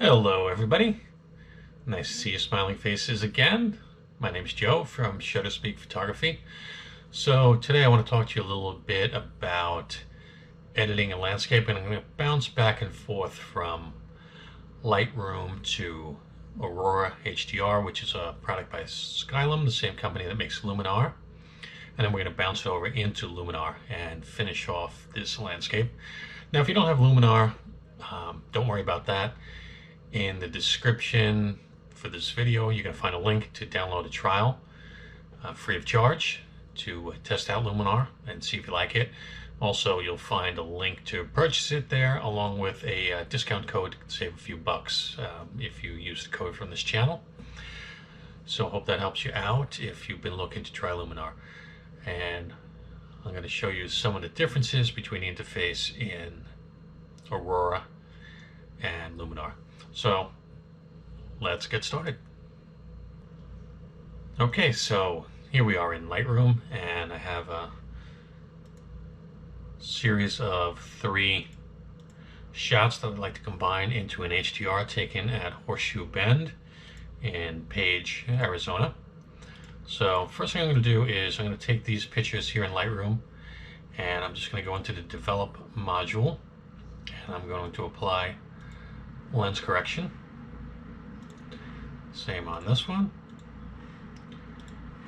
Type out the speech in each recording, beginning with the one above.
Hello everybody, nice to see your smiling faces again. My name is Joe from SHUTTERSPEAK Photography. So today I want to talk to you a little bit about editing and landscape, and I'm going to bounce back and forth from Lightroom to Aurora HDR, which is a product by Skylum, the same company that makes Luminar. And then we're going to bounce over into Luminar and finish off this landscape. Now if you don't have Luminar, don't worry about that. In the description for this video, you're going to find a link to download a trial free of charge to test out Luminar and see if you like it. Also, you'll find a link to purchase it there, along with a discount code to save a few bucks if you use the code from this channel. So I hope that helps you out if you've been looking to try Luminar. And I'm going to show you some of the differences between the interface in Aurora and Luminar. So let's get started. Okay, so here we are in Lightroom, and I have a series of 3 shots that I'd like to combine into an HDR taken at Horseshoe Bend in Page, Arizona. So first thing I'm going to do is I'm going to take these pictures here in Lightroom, and I'm just going to go into the Develop module, and I'm going to apply lens correction. Same on this one,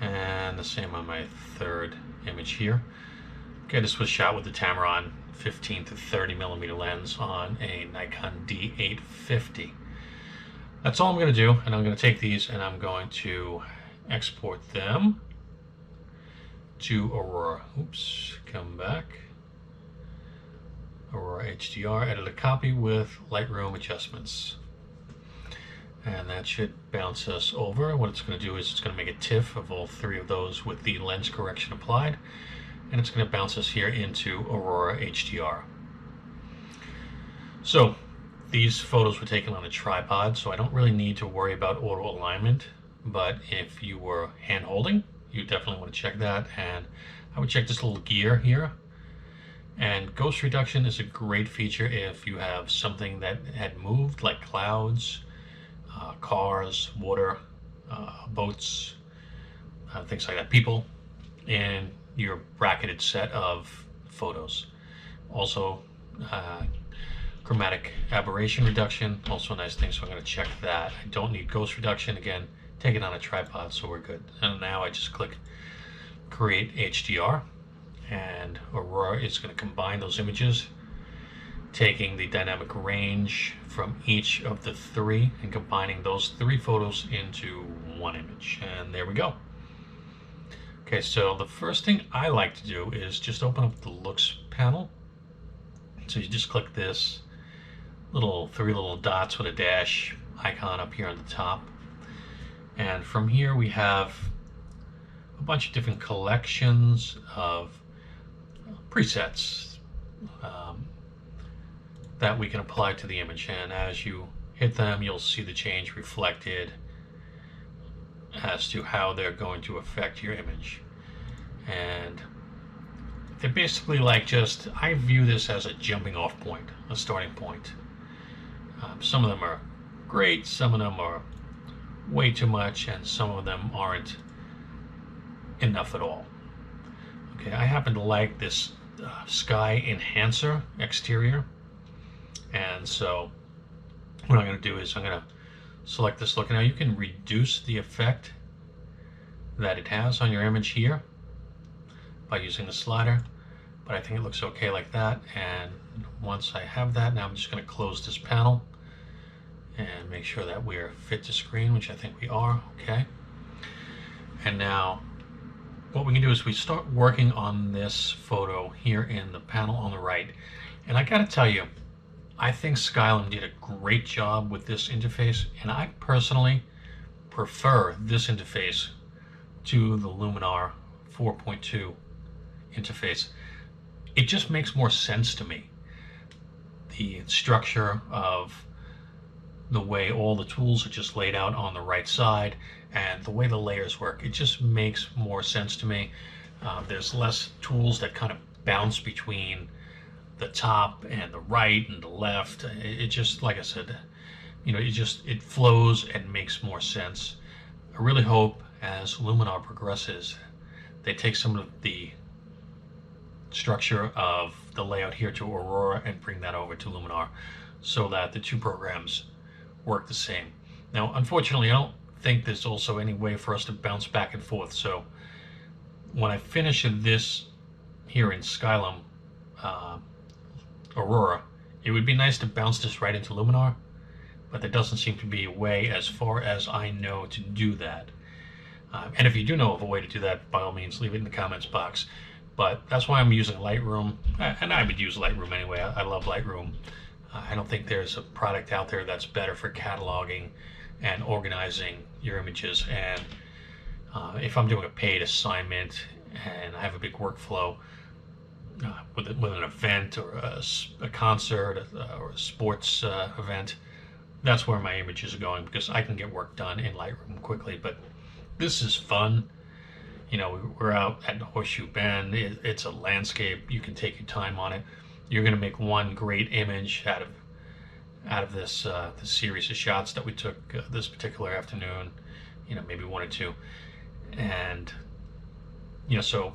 and the same on my third image here. Okay, this was shot with the Tamron 15 to 30 millimeter lens on a Nikon D850. That's all I'm going to do, and I'm going to take these and I'm going to export them to Aurora. Oops, come back. Aurora HDR, edit a copy with Lightroom adjustments. And that should bounce us over. What it's going to do is it's going to make a TIFF of all 3 of those with the lens correction applied. And it's going to bounce us here into Aurora HDR. So these photos were taken on a tripod, so I don't really need to worry about auto alignment. But if you were hand holding, you definitely want to check that. And I would check this little gear here. And ghost reduction is a great feature if you have something that had moved, like clouds, cars, water, boats, things like that, people, in your bracketed set of photos. Also, chromatic aberration reduction, also a nice thing, so I'm going to check that. I don't need ghost reduction, again, take it on a tripod, so we're good. And now I just click Create HDR. And Aurora is going to combine those images, taking the dynamic range from each of the 3 and combining those 3 photos into one image. And there we go. Okay, so the first thing I like to do is just open up the Looks panel. So you just click this 3 little dots with a dash icon up here on the top. And from here we have a bunch of different collections of presets that we can apply to the image, and as you hit them you'll see the change reflected as to how they're going to affect your image. And they're basically like, just, I view this as a jumping off point, a starting point. Some of them are great, some of them are way too much, and some of them aren't enough at all. Okay, I happen to like this sky enhancer exterior, and so what I'm going to do is I'm going to select this look. Now you can reduce the effect that it has on your image here by using the slider, but I think it looks okay like that. And once I have that, now I'm just going to close this panel and make sure that we're fit to screen, which I think we are. Okay, and now what we can do is we start working on this photo here in the panel on the right. And I gotta tell you, I think Skylum did a great job with this interface, and I personally prefer this interface to the Luminar 4.2 interface. It just makes more sense to me. The structure of the way all the tools are just laid out on the right side, and the way the layers work, it just makes more sense to me. There's less tools that kind of bounce between the top and the right and the left. It just, like I said, it flows and makes more sense. I really hope as Luminar progresses, they take some of the structure of the layout here to Aurora and bring that over to Luminar so that the two programs work the same. Now, unfortunately, I don't think there's also any way for us to bounce back and forth. So when I finish this here in Skylum Aurora, it would be nice to bounce this right into Luminar, but there doesn't seem to be a way as far as I know to do that. And if you do know of a way to do that, by all means, leave it in the comments box. But that's why I'm using Lightroom, and I would use Lightroom anyway. I love Lightroom. I don't think there's a product out there that's better for cataloging and organizing your images. And if I'm doing a paid assignment and I have a big workflow with an event or a concert or a sports event, that's where my images are going, because I can get work done in Lightroom quickly. But this is fun. We're out at Horseshoe Bend. It's a landscape. You can take your time on it. You're going to make one great image out of this series of shots that we took this particular afternoon. Maybe one or two. And so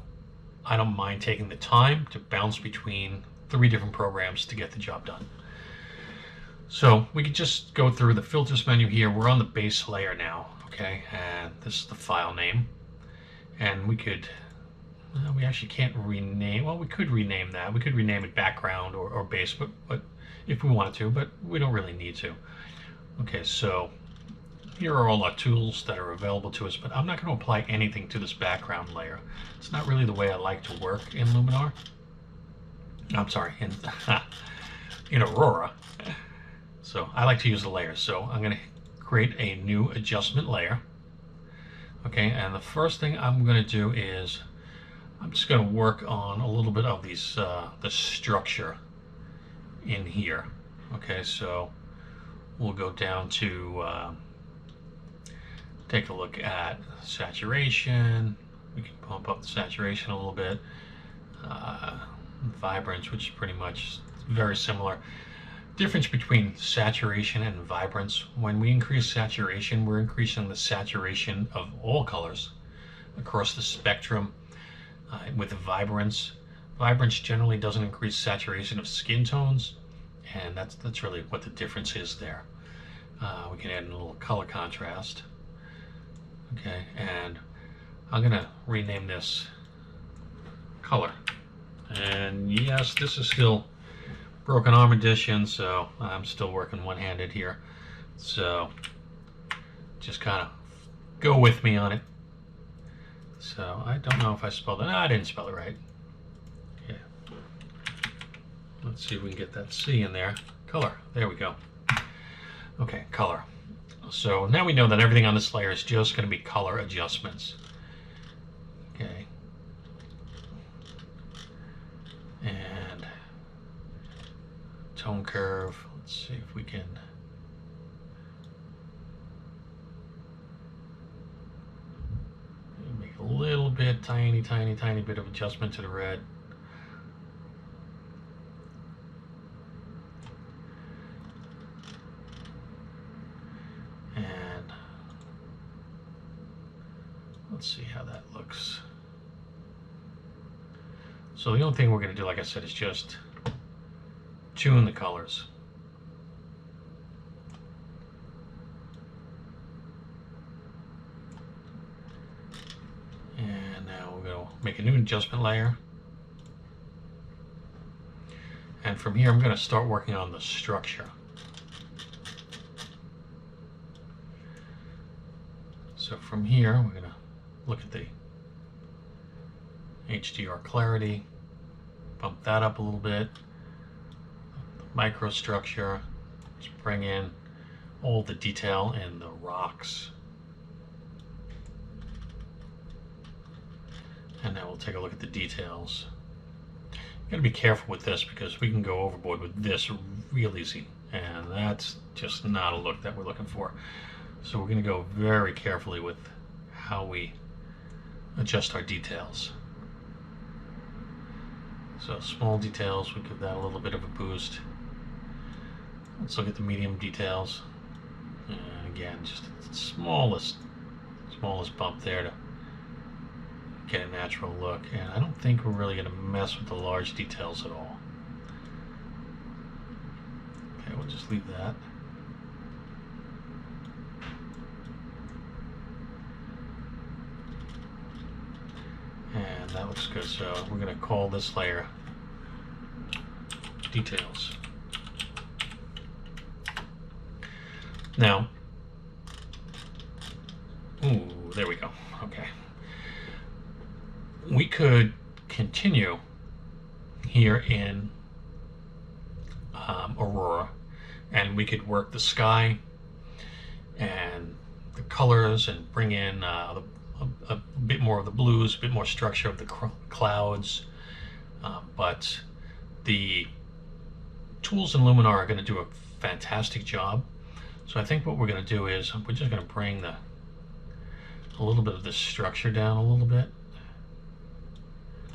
I don't mind taking the time to bounce between 3 different programs to get the job done. So we could just go through the filters menu here. We're on the base layer now, okay? And this is the file name. And we actually can't rename, well, we could rename that. We could rename it background or base, but if we wanted to, but we don't really need to. Okay, so here are all our tools that are available to us, but I'm not going to apply anything to this background layer. It's not really the way I like to work in Luminar. I'm sorry, in Aurora. So I like to use the layers. So I'm going to create a new adjustment layer. Okay, and the first thing I'm going to do is I'm just going to work on a little bit of these the structure in here. Okay, so we'll go down to take a look at saturation. We can pump up the saturation a little bit. Vibrance, which is pretty much very similar. Difference between saturation and vibrance: when we increase saturation, we're increasing the saturation of all colors across the spectrum. With the vibrance generally doesn't increase saturation of skin tones, and that's really what the difference is there. We can add a little color contrast. Okay, and I'm gonna rename this color. And yes, this is still Broken Arm edition, so I'm still working one-handed here. So just kind of go with me on it. So I don't know if I spelled it. No, I didn't spell it right. Okay. Let's see if we can get that C in there. Color. There we go. Okay, color. So now we know that everything on this layer is just going to be color adjustments. Okay. And tone curve. Let's see if we can make a little bit, tiny bit of adjustment to the red. And let's see how that looks. So the only thing we're going to do, like I said, is just tune the colors. And now we're going to make a new adjustment layer. And from here, I'm going to start working on the structure. So from here, we're going to look at the HDR clarity, bump that up a little bit. Microstructure, let's bring in all the detail in the rocks. And now we'll take a look at the details. You gotta be careful with this because we can go overboard with this real easy, and that's just not a look that we're looking for. So we're gonna go very carefully with how we adjust our details. So small details, we give that a little bit of a boost. Let's look at the medium details. And again, just the smallest bump there to get a natural look. And I don't think we're really going to mess with the large details at all. Okay, we'll just leave that. And that looks good. So we're going to call this layer Details. Now, ooh, there we go. Okay. We could continue here in Aurora, and we could work the sky and the colors and bring in a bit more of the blues, a bit more structure of the clouds, but the tools in Luminar are going to do a fantastic job. So I think what we're going to do is we're just going to bring a little bit of the structure down a little bit.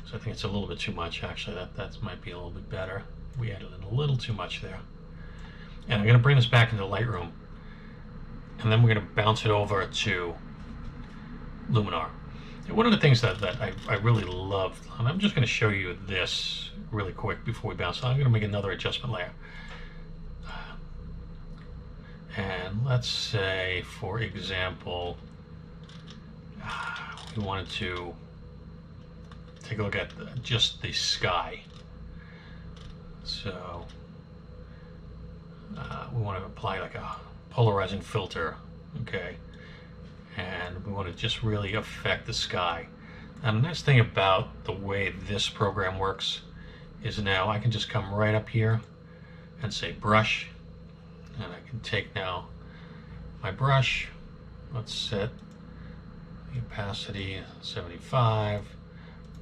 So I think it's a little bit too much, actually. That might be a little bit better. We added a little too much there. And I'm going to bring this back into Lightroom, and then we're going to bounce it over to Luminar. And one of the things that I really love, and I'm just going to show you this really quick before we bounce. I'm going to make another adjustment layer. And let's say, for example, we wanted to take a look at just the sky. So we want to apply like a polarizing filter, okay? And we want to just really affect the sky. And the nice thing about the way this program works is now I can just come right up here and say brush, and I can take now my brush, let's set the opacity 75,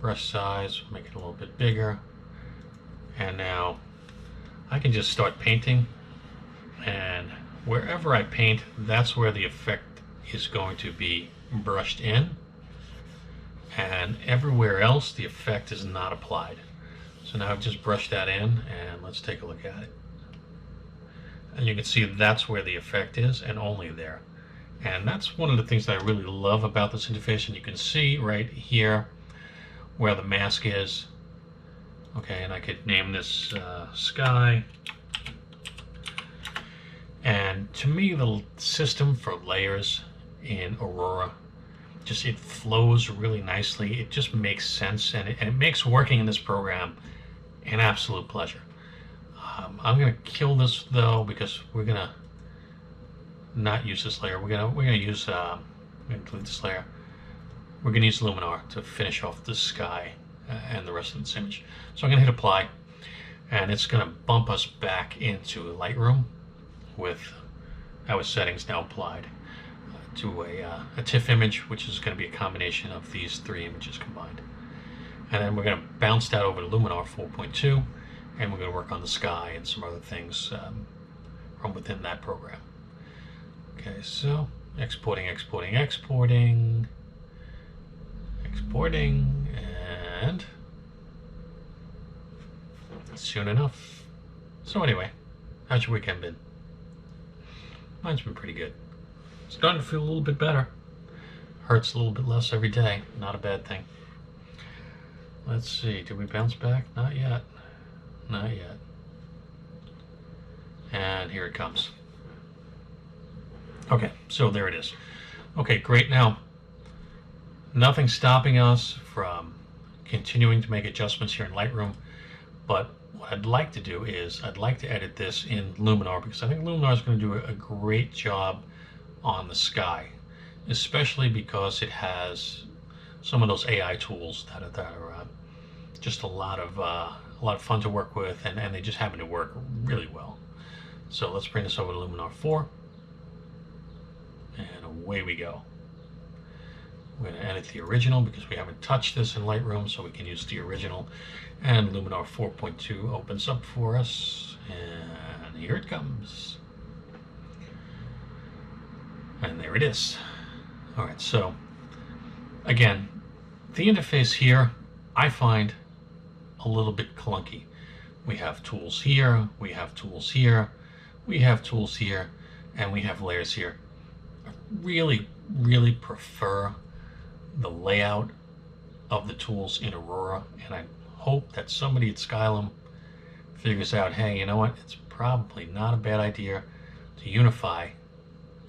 brush size, make it a little bit bigger, and now I can just start painting, and wherever I paint, that's where the effect is going to be brushed in, and everywhere else the effect is not applied. So now I've just brushed that in, and let's take a look at it. And you can see that's where the effect is, and only there. And that's one of the things that I really love about this interface, and you can see right here where the mask is. Okay, and I could name this sky. And to me, the system for layers in Aurora, just it flows really nicely. It just makes sense, and it makes working in this program an absolute pleasure. I'm gonna kill this though, because we're gonna not use this layer. We're gonna use we're gonna delete this layer. We're gonna use Luminar to finish off the sky and the rest of this image. So I'm gonna hit apply, and it's gonna bump us back into Lightroom with our settings now applied to a TIFF image, which is going to be a combination of these three images combined. And then we're going to bounce that over to Luminar 4.2, and we're going to work on the sky and some other things from within that program. Okay, so exporting, and soon enough. So anyway, how's your weekend been? Mine's been pretty good. Starting to feel a little bit better. Hurts a little bit less every day. Not a bad thing. Let's see, did we bounce back? Not yet. Not yet. And here it comes. Okay, so there it is. Okay, great. Now, nothing's stopping us from continuing to make adjustments here in Lightroom, but what I'd like to do is I'd like to edit this in Luminar, because I think Luminar is going to do a great job on the sky, especially because it has some of those AI tools that are just a lot of fun to work with, and they just happen to work really well. So let's bring this over to Luminar 4, and away we go. We're going to edit the original because we haven't touched this in Lightroom, so we can use the original. And Luminar 4.2 opens up for us, and here it comes. And there it is. All right, so again, the interface here I find a little bit clunky. We have tools here, we have tools here, we have tools here, and we have layers here. I really prefer the layout of the tools in Aurora, and I hope that somebody at Skylum figures out, hey, you know what, it's probably not a bad idea to unify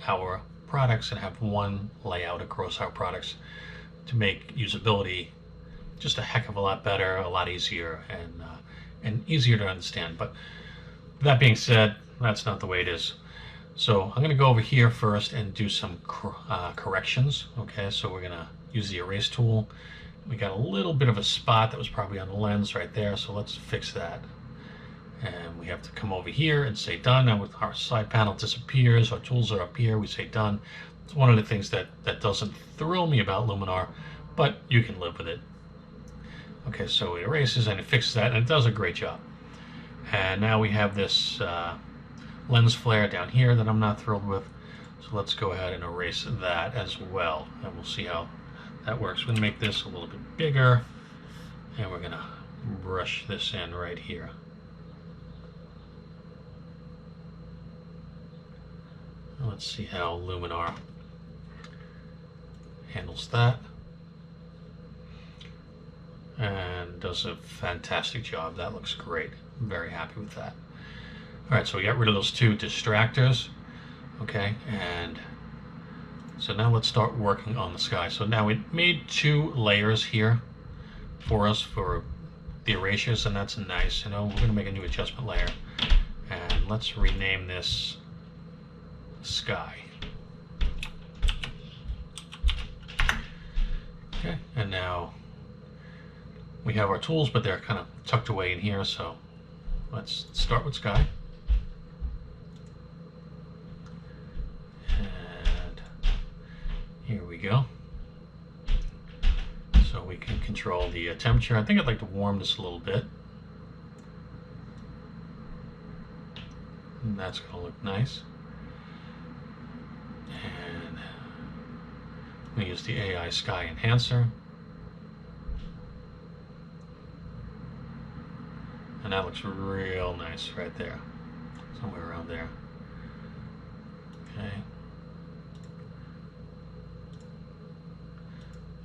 our products and have one layout across our products to make usability just a heck of a lot better, a lot easier, and easier to understand. But that being said, that's not the way it is. So I'm going to go over here first and do some corrections. Okay, so we're going to use the erase tool. We got a little bit of a spot that was probably on the lens right there, so let's fix that. And we have to come over here and say done. Now our side panel disappears, our tools are up here, we say done. It's one of the things that doesn't thrill me about Luminar, but you can live with it. Okay, so it erases and it fixes that, and it does a great job. And now we have this lens flare down here that I'm not thrilled with. So let's go ahead and erase that as well, and we'll see how that works. We're going to make this a little bit bigger, and we're going to brush this in right here. Let's see how Luminar handles that, and does a fantastic job. That looks great. I'm very happy with that. All right, so we got rid of those two distractors. Okay, and so now let's start working on the sky. So now it made two layers here for us for the erasures, and that's nice. You know, we're going to make a new adjustment layer, and let's rename this sky. Okay, and now we have our tools, but they're kind of tucked away in here, so let's start with sky. And here we go. So we can control the temperature. I think I'd like to warm this a little bit. And that's going to look nice. And we use the AI Sky Enhancer. And that looks real nice right there. Somewhere around there. Okay.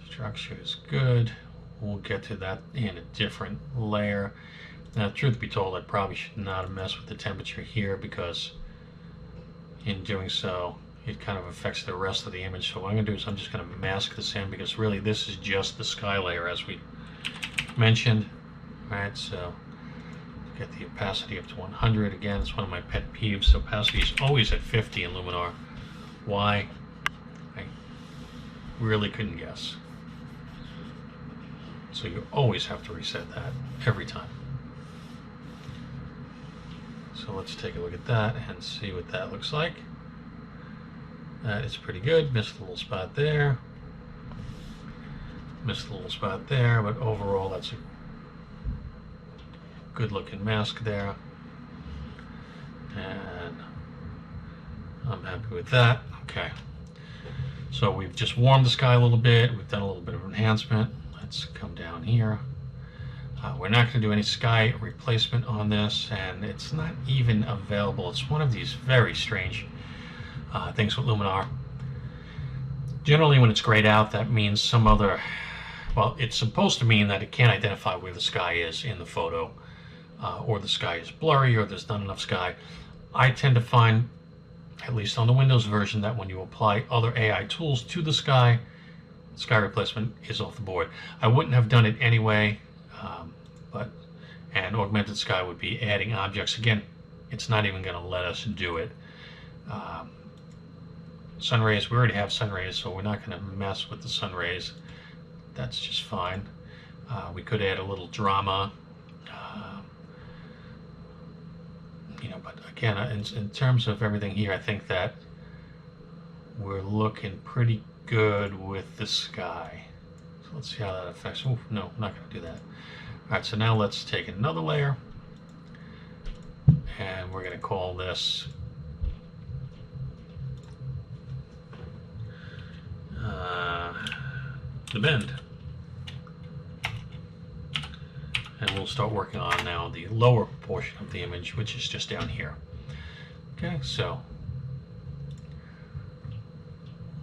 Structure is good. We'll get to that in a different layer. Now, truth be told, I probably should not mess with the temperature here, because in doing so, it kind of affects the rest of the image. So what I'm going to do is I'm just going to mask this in, because really this is just the sky layer, as we mentioned. All right, so get the opacity up to 100. Again, it's one of my pet peeves. So opacity is always at 50 in Luminar. Why? I really couldn't guess. So you always have to reset that every time. So let's take a look at that and see what that looks like. That is pretty good. Missed a little spot there. Missed a little spot there, but overall that's a good looking mask there. And I'm happy with that. Okay. So we've just warmed the sky a little bit. We've done a little bit of enhancement. Let's come down here. We're not going to do any sky replacement on this, and it's not even available. It's one of these very strange things with Luminar. Generally, when it's grayed out, that means some other, well, it's supposed to mean that it can't identify where the sky is in the photo, or the sky is blurry, or there's not enough sky. I tend to find, at least on the Windows version, that when you apply other AI tools to the sky replacement is off the board. I wouldn't have done it anyway, and augmented sky would be adding objects. Again, it's not even going to let us do it. Sun rays, we already have sun rays, so we're not going to mess with the sun rays. That's just fine. We could add a little drama, but again, in terms of everything here, I think that we're looking pretty good with the sky. So let's see how that affects. Ooh, no, I'm not going to do that. All right, so now let's take another layer, and we're going to call this the bend. And we'll start working on now the lower portion of the image, which is just down here. Okay, so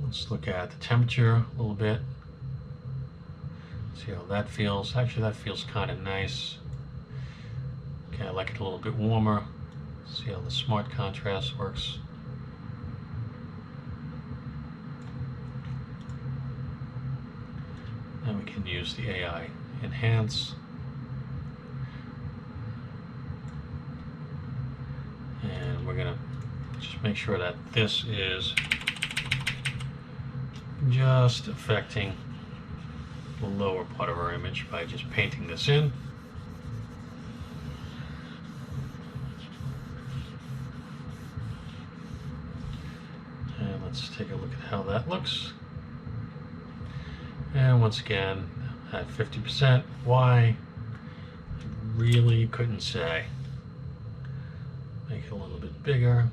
Let's look at the temperature a little bit. See how that feels. Actually, that feels kind of nice. Okay, I like it a little bit warmer. See how the smart contrast works. And we can use the AI enhance. And we're gonna just make sure that this is just affecting the lower part of our image by just painting this in. And let's take a look at how that looks. And once again, at 50%, why? I really couldn't say. Make it a little bit bigger.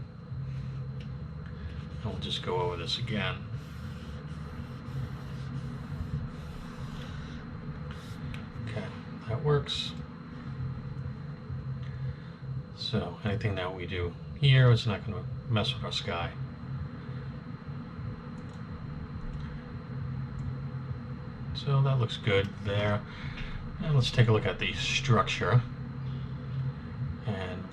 And we'll just go over this again. Okay, that works. So anything that we do here is not going to mess with our sky. So that looks good there. And let's take a look at the structure. And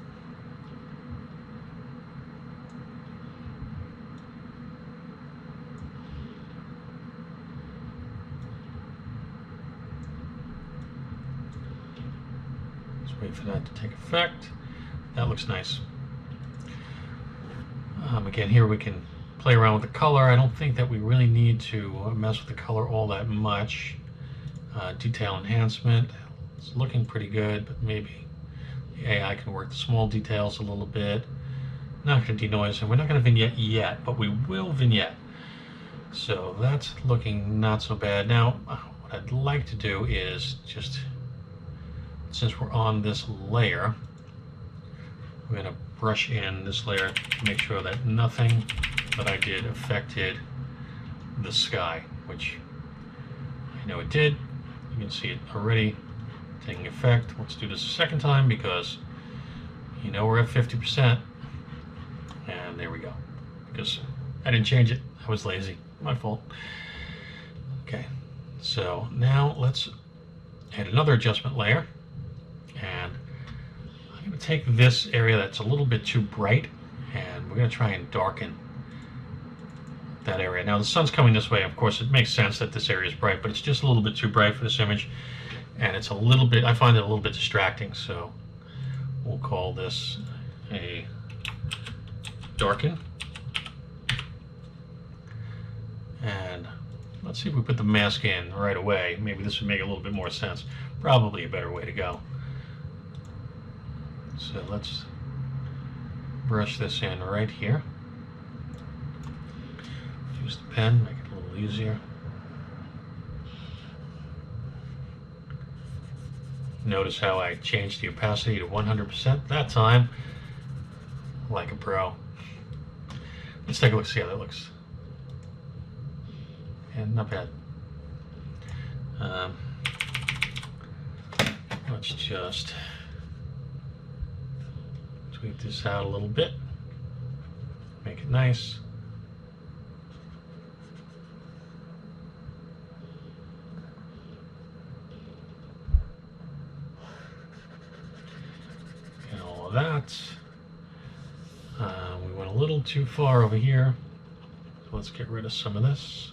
let's wait for that to take effect. That looks nice. Again, here we can play around with the color. I don't think that we really need to mess with the color all that much. Detail enhancement, it's looking pretty good, but maybe the AI can work the small details a little bit. Not going to denoise, and we're not going to vignette yet, but we will vignette. So that's looking not so bad. Now, what I'd like to do is just, since we're on this layer, we're going to brush in this layer to make sure that nothing that I did affected the sky, which I know it did. You can see it already taking effect. Let's do this a second time because you know we're at 50%. And there we go. Because I didn't change it. I was lazy. My fault. Okay. So now let's add another adjustment layer. And I'm going to take this area that's a little bit too bright and we're going to try and darken that area. Now the sun's coming this way, of course it makes sense that this area is bright, but it's just a little bit too bright for this image, and it's a little bit, I find it a little bit distracting, so we'll call this a darken. And let's see if we put the mask in right away. Maybe this would make a little bit more sense. Probably a better way to go. So let's brush this in right here. Use the pen, make it a little easier. Notice how I changed the opacity to 100% that time, like a pro. Let's take a look, see how that looks. And not bad. Let's just tweak this out a little bit, make it nice. That we went a little too far over here, so let's get rid of some of this.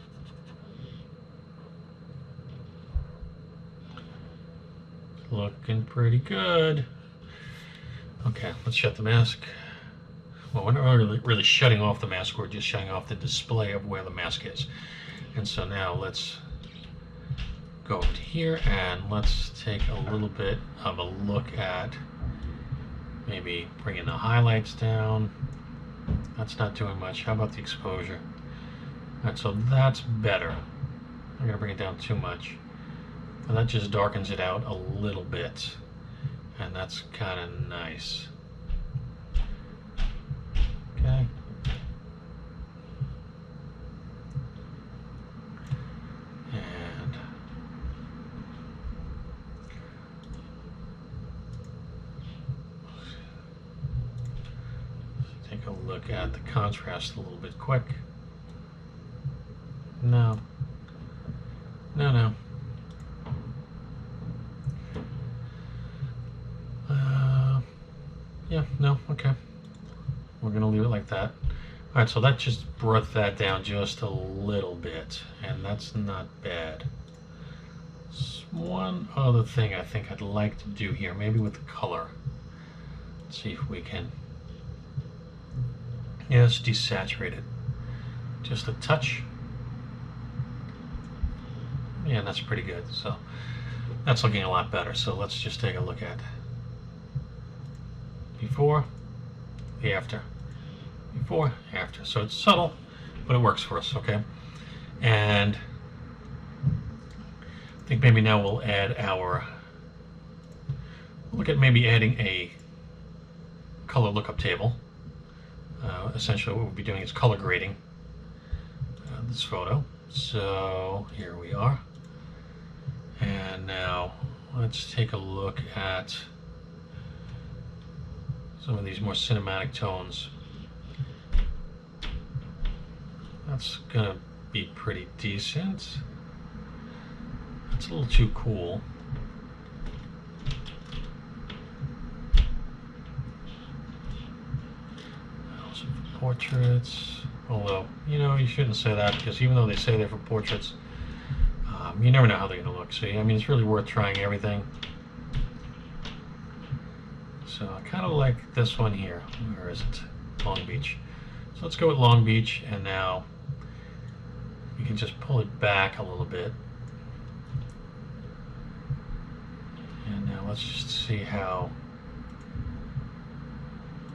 Looking pretty good. Okay, let's shut the mask. Well, we're not really shutting off the mask, we're just shutting off the display of where the mask is. And so now let's go over to here and let's take a little bit of a look at maybe bringing the highlights down. That's not doing much. How about the exposure? All right, so that's better. I'm gonna bring it down too much. And that just darkens it out a little bit. And that's kind of nice. Okay. And take a look at the contrast a little bit quick. No. No, no. Yeah, no, okay. We're gonna leave it like that. All right, so that just brought that down just a little bit, and that's not bad. One other thing I think I'd like to do here, maybe with the color. Let's see if we can. Yeah, let's desaturate it. Just a touch. Yeah, that's pretty good. So that's looking a lot better. So let's just take a look at before, the after. Before, after. So it's subtle, but it works for us, okay? And I think maybe now we'll add our, look at maybe adding a color lookup table. Essentially what we'll be doing is color grading this photo. So here we are. And now let's take a look at some of these more cinematic tones. That's gonna be pretty decent. It's a little too cool. Also for portraits, although, you know, you shouldn't say that, because even though they say they're for portraits, you never know how they're gonna look. So, I mean, it's really worth trying everything. So I kind of like this one here. Where is it? Long Beach. So let's go with Long Beach, and now you can just pull it back a little bit. And now let's just see how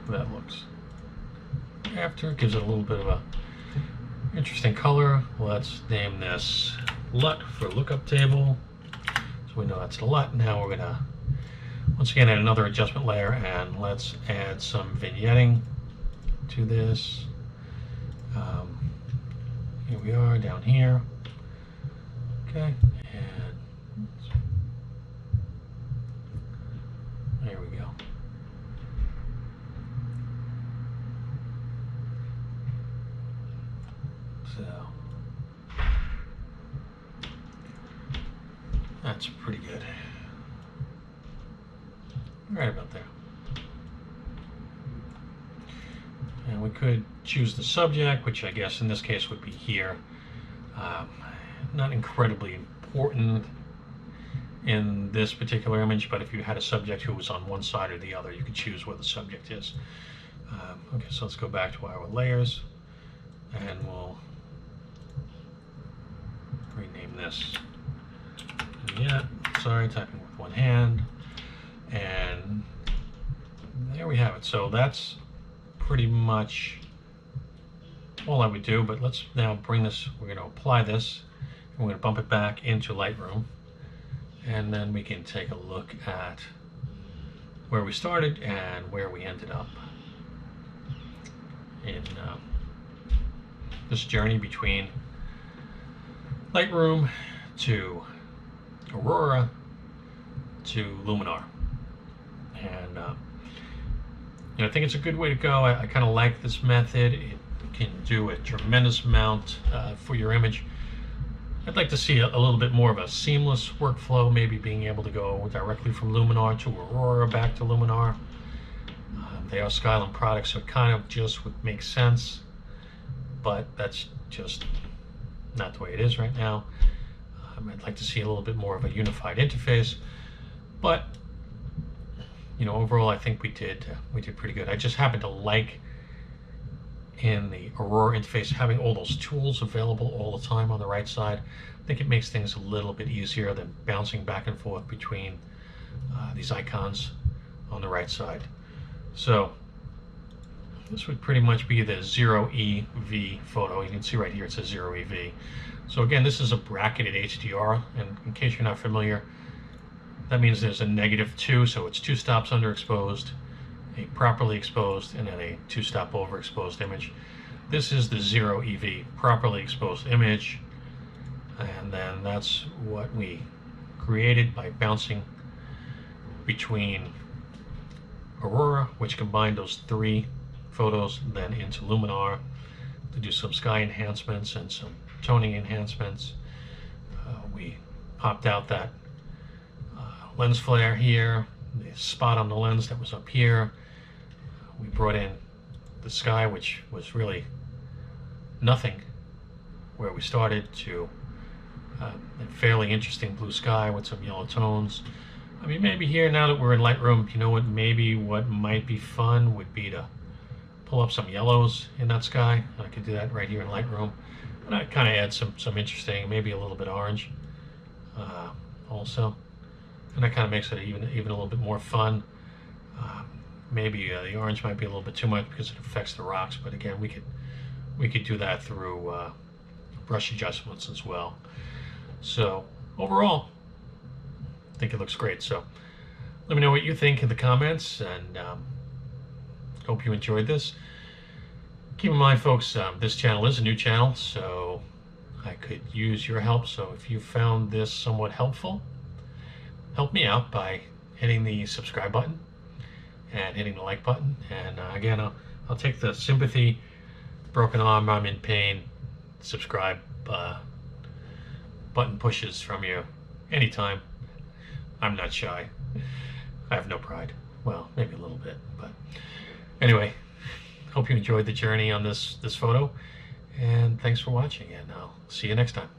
that looks. After, it gives it a little bit of a interesting color. Let's name this LUT for lookup table. So we know that's the LUT. Now we're gonna once again add another adjustment layer, and let's add some vignetting to this. Here we are down here. Okay, and there we go. So that's pretty good. Right about there. And we could choose the subject, which I guess in this case would be here. Not incredibly important in this particular image, but if you had a subject who was on one side or the other, you could choose where the subject is. Okay, so let's go back to our layers, and we'll rename this. Yeah, sorry, typing with one hand. And there we have it. So that's pretty much all I would do, but let's now bring this, we're going to apply this, and we're going to bump it back into Lightroom, and then we can take a look at where we started and where we ended up in this journey between Lightroom to Aurora to Luminar. And you know, I think it's a good way to go. I kind of like this method. It can do a tremendous amount for your image. I'd like to see a little bit more of a seamless workflow, maybe being able to go directly from Luminar to Aurora back to Luminar. They are Skyline products, so it kind of just would make sense, but that's just not the way it is right now. I'd like to see a little bit more of a unified interface, but you know, overall, I think we did pretty good. I just happen to like in the Aurora interface having all those tools available all the time on the right side. I think it makes things a little bit easier than bouncing back and forth between these icons on the right side. So this would pretty much be the 0EV photo. You can see right here it says 0EV. So again, this is a bracketed HDR, and in case you're not familiar, that means there's a -2, so it's 2 stops underexposed, a properly exposed, and then a 2-stop overexposed image. This is the 0EV, properly exposed image, and then that's what we created by bouncing between Aurora, which combined those 3 photos, then into Luminar to do some sky enhancements and some toning enhancements. We popped out that lens flare here, the spot on the lens that was up here. We brought in the sky, which was really nothing where we started, to a fairly interesting blue sky with some yellow tones. I mean, maybe here, now that we're in Lightroom, you know what, maybe what might be fun would be to pull up some yellows in that sky. I could do that right here in Lightroom. And I kind of add some interesting, maybe a little bit orange also. And that kind of makes it even a little bit more fun. Maybe the orange might be a little bit too much because it affects the rocks, but again, we could do that through brush adjustments as well. So overall, I think it looks great. So let me know what you think in the comments, and hope you enjoyed this. Keep in mind, folks, this channel is a new channel, so I could use your help. So if you found this somewhat helpful, help me out by hitting the subscribe button and hitting the like button. And again, I'll take the sympathy, broken arm, I'm in pain, subscribe button pushes from you anytime. I'm not shy. I have no pride. Well, maybe a little bit, but anyway, hope you enjoyed the journey on this photo, and thanks for watching, and I'll see you next time.